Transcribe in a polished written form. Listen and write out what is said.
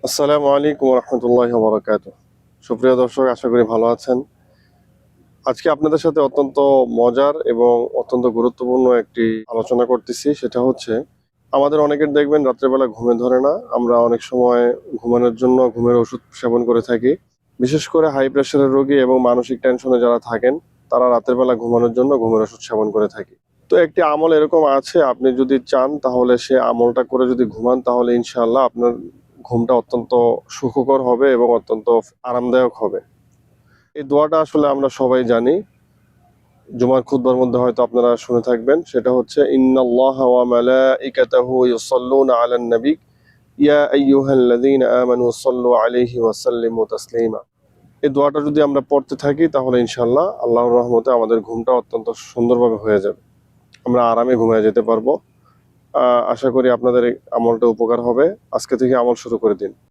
আসসালামু আলাইকুম রহমতুল্লাহ বরকাত। সুপ্রিয় দর্শক, আশা করি ভালো আছেন। আজকে আপনাদের সাথে অত্যন্ত মজার এবং অত্যন্ত গুরুত্বপূর্ণ একটি আলোচনা করতেছি। সেটা হচ্ছে, আমাদের অনেকের দেখবেন রাত্রেবেলা ঘুমে ধরে না। আমরা অনেক সময় ঘুমানোর জন্য ঘুমের ওষুধ সেবন করে থাকি। বিশেষ করে হাই প্রেশারের রোগী এবং মানসিক টেনশনে যারা থাকেন, তারা রাতের বেলা ঘুমানোর জন্য ঘুমের ওষুধ সেবন করে থাকি। তো একটি আমল এরকম আছে, আপনি যদি চান তাহলে সে আমলটা করে যদি ঘুমান, তাহলে ইনশাআল্লাহ আপনার ঘুমটা অত্যন্ত সুখকর হবে এবং অত্যন্ত আরামদায়ক হবে। এই দোয়াটা আসলে আমরা সবাই জানি, জুমার খুতবার মধ্যে হয়তো আপনারা শুনে থাকবেন। সেটা হচ্ছে, ইন্নাল্লাহা ওয়া মালাইকাতাহু ইউসাল্লুনা আলান নবী ইয়া আইয়ুহাল্লাযীনা আমানু সাল্লু আলাইহি ওয়া সাল্লিমু তাসলিমা। এই দোয়াটা যদি আমরা পড়তে থাকি, তাহলে ইনশাআল্লাহ আল্লাহর রহমতে আমাদের ঘুমটা অত্যন্ত সুন্দরভাবে হয়ে যাবে। আমরা আরামে ঘুমিয়ে যেতে পারবো। আশা করি আপনাদের এই আমলটা উপকার হবে। আজকে থেকে আমল শুরু করে দিন।